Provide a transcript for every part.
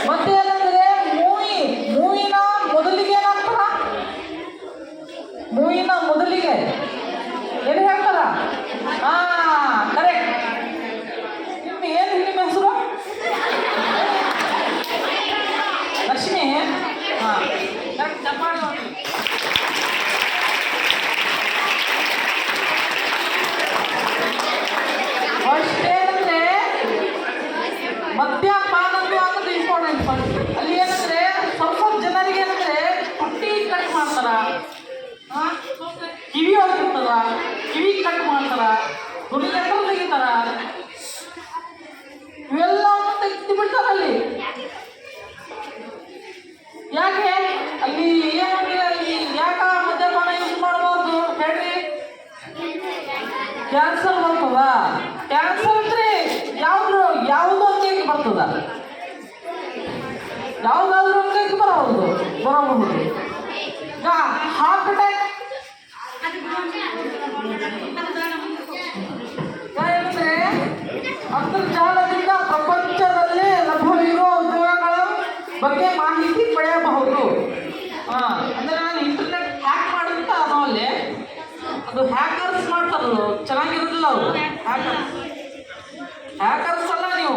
ಮತ್ತೆ ಏನಂದ್ರೆ ಮೂವಿನ ಮೊದಲಿಗೆ ಏನಾಗ್ತಾರ? ಮೂವಿನ ಮೊದಲಿಗೆ ಏನು ಹೇಳ್ತಾರ? ಕರೆಕ್ಟ್. ನಿಮ್ಮ ಹೆಸರು ಲಕ್ಷ್ಮಿ. ಕರೆಕ್ಟ್. ಫಸ್ಟ್ ಏನಂದ್ರೆ ಮದ್ಯಪಾನದ್ದು ಆಗೋದು ಇಂಪಾರ್ಟೆಂಟ್. ಫಸ್ಟ್ ಅಲ್ಲಿ ಏನಂದ್ರೆ ಸ್ವಲ್ಪ ಜನರಿಗೆ ಏನಂದ್ರೆ ಪಟ್ಟಿ ಕಟ್ ಮಾಡ್ತಾರ, ಕಿವಿ ಹೋಗಿರ್ತದ, ಕಿವಿ ಕಟ್ ಮಾಡ್ತಾರ, ದುಡಿಯೆಲ್ಲ ತೆಗಿತಾರ, ಇವೆಲ್ಲವನ್ನು ತೆಗೆದು ಬಿಡ್ತಾರ ಅಲ್ಲಿ. ಯಾಕೆ ಅಲ್ಲಿ ಏನಂದ್ರೆ ಅಲ್ಲಿ ಯಾಕ ಮದ್ಯಪಾನ ಯೂಸ್ ಮಾಡಬಾರ್ದು ಹೇಳ್ರಿ? ಕ್ಯಾನ್ಸರ್ ಬರ್ತದ. ಕ್ಯಾನ್ಸರ್ ಅಂದ್ರೆ ಯಾವುದೋ ಅಂಗಕ್ಕೆ ಬರ್ತದ, ಯಾವುದಾದ್ರೂ ಅಂಗಕ್ಕೆ ಬರಬಹುದು. ಈಗ ಹಾರ್ಟ್ ಅಟ್ಯಾಕ್ ಏನಂದ್ರೆ ಅಂತರ್ಜಾಲದಿಂದ ಪ್ರಪಂಚದಲ್ಲಿ ಲಭ್ಯವಿರುವ ಉದ್ಯೋಗಗಳ ಬಗ್ಗೆ ಮಾಹಿತಿ ಪಡೆಯಬಹುದು. ಅಂದ್ರೆ ನಾನು ಇಂಟರ್ನೆಟ್ ಹ್ಯಾಕ್ ಮಾಡುತ್ತ ಅನ್ನೋಲ್ಲಿ ಅದು ಹ್ಯಾಕರ್ಸ್ ಮಾಡ್ತಾರದು, ಚೆನ್ನಾಗಿರೋದಿಲ್ಲ ಅವರು. ಹ್ಯಾಕರ್ಸ್ ಅಲ್ಲ ನೀವು.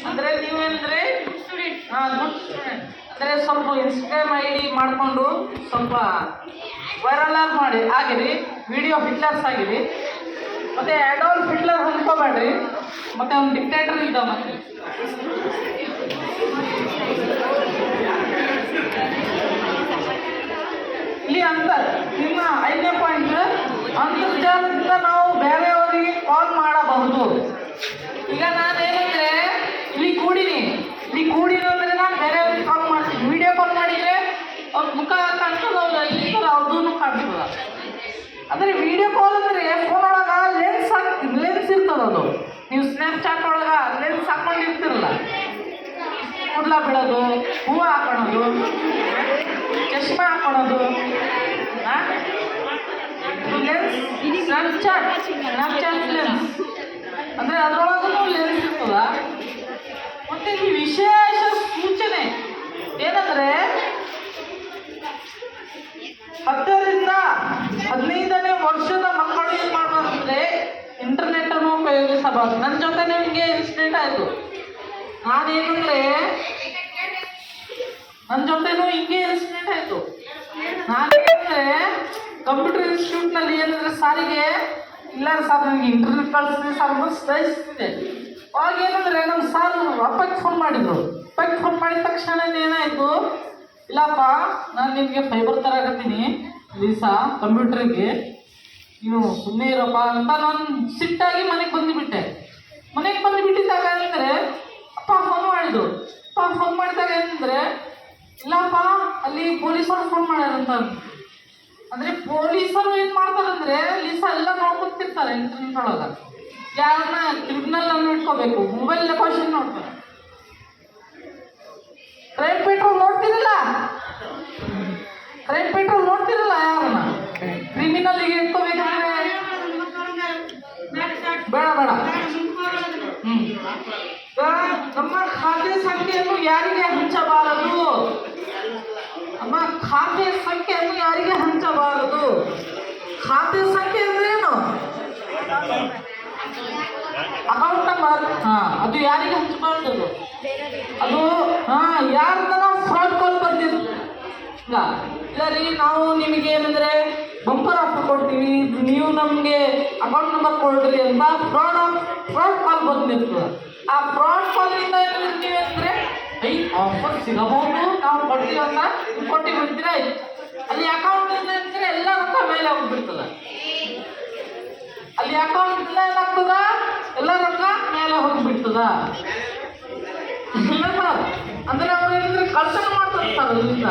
ಅಂದರೆ ನೀವೇನಂದರೆ ಗುಡ್ ಸ್ಟೂಡೆಂಟ್ ಅಂದರೆ ಸ್ವಲ್ಪ ಇನ್ಸ್ಟಾಗ್ರಾಮ್ ID ಮಾಡಿಕೊಂಡು ಸ್ವಲ್ಪ ವೈರಲ್ ಮಾಡಿ ಆಗಿರಿ, ವಿಡಿಯೋ ಹಿಟ್ಲರ್ಸ್ ಆಗಿರಿ. ಮತ್ತು ಅಡಾಲ್ಫ್ ಹಿಟ್ಲರ್ ಅನ್ಕೋಬೇಡ್ರಿ, ಮತ್ತು ಅವ್ನು ಡಿಕ್ಟೇಟರ್ ಇದ್ದ. ಮತ್ತೆ ಇಲ್ಲಿ ನಿಮ್ಮ 5ನೇ ಪಾಯಿಂಟ್, ಅಂತರ್ಜಾಲದಿಂದ ನಾವು ಬೇರೆಯವರಿಗೆ ಕಾಲ್ ಮಾಡಬಹುದು. ಈಗ ನಾನೇನಂದ್ರೆ ಇಲ್ಲಿ ಕೂಡಿನಂದ್ರೆ ನಾನು ಬೇರೆಯವ್ರಿಗೆ ಕಾಲ್ ಮಾಡ್ತೀನಿ. ವಿಡಿಯೋ ಕಾಲ್ ಮಾಡಿದರೆ ಅವ್ರ ಮುಖ ಕಾಣ್ತದ, ಅವ್ರದ್ದು ಕಾಣ್ತದ. ಅಂದರೆ ವಿಡಿಯೋ ಕಾಲ್ ಅಂದರೆ ಫೋನ್ ಒಳಗೆ ಲೆನ್ಸ್ ಇರ್ತದ. ಅದು ನೀವು ಸ್ನ್ಯಾಪ್ಚಾಟ್ ಒಳಗೆ ಲೆನ್ಸ್ ಹಾಕೊಂಡಿರ್ತಿರಲ್ಲ, ಕೂದಲ ಬಿಡೋದು, ಹೂವು ಹಾಕೊಳ್ಳೋದು, ಚಶ್ಮಾ ಹಾಕೊಳ್ಳೋದು, ಲೆನ್ಸ್ ಸ್ನ್ಯಾಪ್ಚಾಟ್ ಲೆನ್ಸ್ ಅಂದರೆ ಅದರೊಳಗೂ ಲೆನ್ಸ್ ಇರ್ತದ. ಮತ್ತು ಈ ವಿಶೇಷ ಸೂಚನೆ ಏನಂದರೆ 10ರಿಂದ 15ನೇ ವರ್ಷದ ಮಕ್ಕಳು ಏನು ಮಾಡಬಾರ್ದಂದ್ರೆ ಇಂಟರ್ನೆಟ್ಟನ್ನು ಉಪಯೋಗಿಸಬಾರ್ದು. ನನ್ನ ಜೊತೆ ನಿಮಗೆ ಇನ್ಸಿಡೆಂಟ್ ಆಯಿತು. ನಾನೇನಂದರೆ ನನ್ನ ಜೊತೆನೂ ಹಿಂಗೆ ಇನ್ಸಿಡೆಂಟ್ ಆಯಿತು. ನಾನೇನಂದರೆ ಕಂಪ್ಯೂಟರ್ ಇನ್ಸ್ಟಿಟ್ಯೂಟ್ನಲ್ಲಿ ಏನಂದರೆ ಸಾರಿಗೆ ಇಲ್ಲ ಸರ್ ನನಗೆ ಇಂಟರ್ನೆಟ್ ಕಳಿಸಿದೆ ಸರ್ ಸ್ಟೈಸ್ತಿದೆ. ಅವಾಗ ಏನಂದರೆ ನಮ್ಮ ಸಾರ್ ಅಪ್ಪಕ್ಕೆ ಫೋನ್ ಮಾಡಿದರು. ಅಪ್ಪಕ್ಕೆ ಫೋನ್ ಮಾಡಿದ ತಕ್ಷಣ ಏನಾಯಿತು, ಇಲ್ಲಪ್ಪ ನಾನು ನಿಮಗೆ ಫೈಬರ್ ತರಕತ್ತೀನಿ ದಿವಸ ಕಂಪ್ಯೂಟ್ರಿಗೆ, ನೀವು ಸುಮ್ಮನೆ ಇರಪ್ಪ ಅಂತ ನಾನು ಸಿಟ್ಟಾಗಿ ಮನೆಗೆ ಬಂದುಬಿಟ್ಟೆ. ಮನೆಗೆ ಬಂದುಬಿಟ್ಟಿದ್ದಾಗ ಏನಂದರೆ ಅಪ್ಪ ಫೋನ್ ಮಾಡಿದ್ರು. ಅಪ್ಪ ಫೋನ್ ಮಾಡಿದಾಗ ಏನಂದರೆ ಇಲ್ಲಪ್ಪ ಅಲ್ಲಿ ಪೊಲೀಸರು ಫೋನ್ ಮಾಡ್ಯಾರಂತ. ಅಂದರೆ ಪೊಲೀಸರು ಏನು ಮಾಡ್ತಾರಂದರೆ ಅಲ್ಲಿ ಎಲ್ಲ ನೋಡ್ಕೊತಿರ್ತಾರೆ ಇಂಟರ್ನೆಟ್ ಒಳಗೆ. ಯಾರನ್ನ ಕ್ರಿಮಿನಲ್ ಅನ್ನು ಇಟ್ಕೋಬೇಕು, ಮೊಬೈಲ್ ಲೊಕೇಶನ್ ನೋಡ್ತಾರೆ. ಕ್ರೈಮ್ ಪೆಟ್ರೋಲ್ ನೋಡ್ತಿರಲ್ಲ, ಯಾರನ್ನ ಕ್ರಿಮಿನಲ್ಗೆ ಇಟ್ಕೋಬೇಕಂದ್ರೆ ಬೇಡ. ನಮ್ಮ ಖಾತೆ ಸಂಖ್ಯೆಯನ್ನು ಯಾರಿಗೆ ಹಂಚಬಾರದು. ಖಾತೆ ಸಂಖ್ಯೆ ಅಂದ್ರೆ ಏನು? Account number. ಅದು ಯಾರಿಗೆ ಹಂಚಬಾರ್ದು. ಅದು ಯಾರ್ದಾರ ಫ್ರಾಡ್ ಕಾಲ್ ಬಂದಿಲ್ಲ ಇಲ್ಲ ರೀ, ನಾವು ನಿಮಗೆ ಏನಂದರೆ ಬಂಪರ್ ಆಫರ್ ಕೊಡ್ತೀವಿ, ನೀವು ನಮಗೆ ಅಕೌಂಟ್ ನಂಬರ್ ಕೊಡ್ರಿ ಅಂತ ಫ್ರಾಡ್ ಕಾಲ್ ಬಂದಿರ್ತದೆ. ಆ ಫ್ರಾಡ್ ಕಾಲಿಂದ ಏನಂದ್ರೆ ನೀವೇನಂದರೆ ಆಫರ್ ಸಿಗಬಹುದು, ನಾವು ಕೊಡ್ತೀವಿ ಅಂತ ಕೊಟ್ಟು ಬಿಡ್ತೀರ. ಅಲ್ಲಿ ಅಕೌಂಟಿಂದ ಏನಂದರೆ ಎಲ್ಲ ರೊಕ್ಕ ಮೇಲೆ ಹೋಗ್ಬಿಡ್ತದೆ. ಅಲ್ಲಿ ಅಕೌಂಟಿಂದ ಏನಾಗ್ತದ, ಎಲ್ಲ ರೊಕ್ಕ ಮೇಲೆ ಹೋಗಿಬಿಡ್ತದ. ಅಂದರೆ ಅವ್ರು ಏನಂದರೆ ಕಳ್ತನ ಮಾಡ್ತಿರ್ತಾರೆ. ಅದರಿಂದ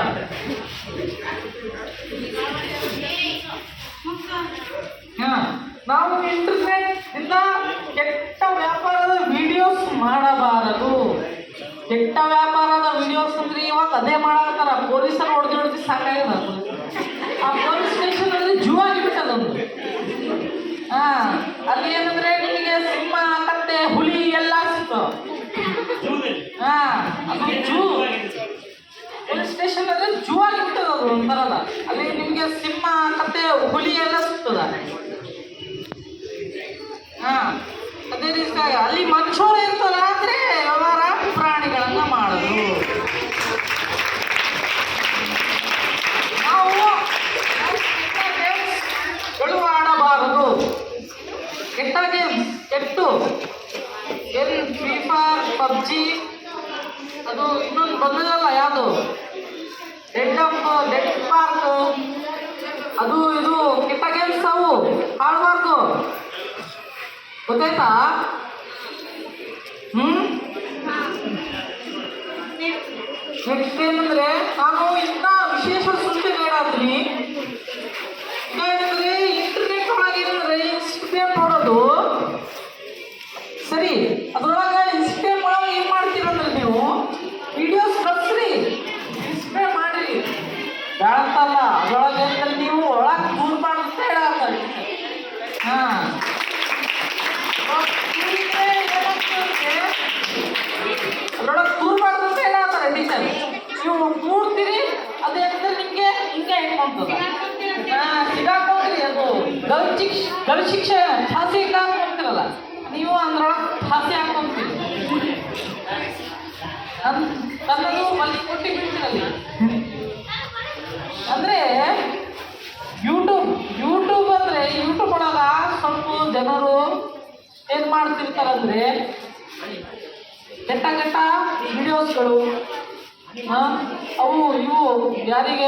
ನಾವು ಇಂಟರ್ನೆಟ್ ಇಂದ ಕೆಟ್ಟ ವ್ಯಾಪಾರದ ವಿಡಿಯೋಸ್ ಮಾಡಬಾರದು. ಕೆಟ್ಟ ವ್ಯಾಪಾರದ ವಿಡಿಯೋಸ್ ಅಂದ್ರೆ ಇವಾಗ ಅದೇ ಮಾಡಾಕ್ತಾರ. ಪೊಲೀಸರು ಹೊಡೆದು ಸಾಕಾಗಿಲ್ಲ. ಆ ಪೊಲೀಸ್ ಸ್ಟೇಷನ್ ಅಲ್ಲಿ ಜೂ ಆಗಿಬಿಟ್ಟದೊಂದು. ಅಲ್ಲಿ ಏನಂದ್ರೆ ನಿಮಗೆ ಸಿಂಹ, ಕತ್ತೆ, ಹುಲಿ ಎಲ್ಲ ಸಿಗ್ತಾವ. ಹಾ ಅದು ಜೂ. ಪೊಲೀಸ್ ಸ್ಟೇಷನ್ ಅಂದ್ರೆ ಜೂ ಆಗಿಬಿಟ್ಟದ ಅದು ಒಂಥರದ. ಅಲ್ಲಿ ನಿಮ್ಗೆ ಸಿಂಹ ಕತ್ತೆ ಹುಲಿ ಎಲ್ಲ ಸಿಗ್ತದ. ಹಾ ಅದೇ ರೀತಿ ಅಲ್ಲಿ ಮನುಷ್ಯರು ಇರ್ತದ ಆದ್ರೆ ವ್ಯವಹಾರ ಪ್ರಾಣಿಗಳನ್ನ ಮಾಡೋದು. ನಾವು ಗಳು ಆಡಬಾರದು. ಕೆಟ್ಟ ಗೇಮ್ಸ್ ಕೆಟ್ಟು ಏನು ಫ್ರೀ ಫೈರ್ ಪಬ್ಜಿ ಅದು ಇನ್ನೊಂದು ಬಂದದಲ್ಲ ಯಾವುದು ಡೆಡ್ ಪಾರ್ಕ್ ಅದು ಇದು ಕೆಟ್ಟ ಗೇಮ್ಸ್ ಅವು ಆಡಬಾರ್ದು. ಗೊತ್ತಾಯ್ತಾ? ನೆಕ್ಸ್ಟ್ ಏನಂದ್ರೆ ನಾನು ಇನ್ನ ವಿಶೇಷ ಸೂಚನೆ ಹೇಳತ್ತೀನಿ. ಏನಂದ್ರೆ ಇಂಟರ್ನೆಟ್ ಒಳಗೆ ಏನಂದ್ರೆ ಇನ್ಸ್ಟಾಗ್ರಾಮ್ ನೋಡೋದು ಸರಿ. ಅದ್ರೊಳಗೆ ಇನ್ಸ್ಟಾಗ್ರಾಮ್ ಒಳಗೆ ಏನ್ ಮಾಡ್ತೀರಂದ್ರೆ ನೀವು ವಿಡಿಯೋಸ್ ಕಳ್ಸ್ರಿ, ಡಿಸ್ಪ್ಲೇ ಮಾಡ್ರಿ ಬೇಡಂತಲ್ಲ. ಅದ್ರೊಳಗೆ ಅಂದ್ರೆ ನೀವು ಒಳಗೆ ದೂರ ಮಾಡುತ್ತೆ ಹೇಳತ್ತಾರೆ. ಹಾ ಅದ್ರೊಳಗೆ ದೂರ ಮಾಡುತ್ತೆ ಹೇಳತ್ತಾರೆ ಟೀಚರ್. ನೀವು ಕೂಡ್ತೀರಿ ಅದು ಅಂದ್ರೆ ನಿಮ್ಗೆ ಹಿಂಗೆ ಇಟ್ಕೊಂತದ. ಸಿಗಾಕೊಂಡ್ರಿ ಅದು ಗಲ್ ಶಿಕ್ಷೆ ಫಾಸಿ ಹಾಕೊಂತೀರಲ್ಲ ನೀವು ಅಂದ್ರೊಳಗೆ ಫಾಸಿ ಹಾಕೊಂತೀರಿ. ನನ್ನದು ಅಲ್ಲಿ ಕೊಟ್ಟಿ ಬಿಡ್ತೀರಲ್ಲಿ. ಅಂದ್ರೆ ಯೂಟ್ಯೂಬ್ ಅಂದ್ರೆ ಯೂಟ್ಯೂಬ್ ಒಳಗ ಸ್ವಲ್ಪ ಜನರು ಏನ್ ಮಾಡ್ತಿರ್ತಾರಂದ್ರೆ ಕೆಟ್ಟ ವಿಡಿಯೋಸ್ಗಳು ಅವು ಇವು ಯಾರಿಗೆ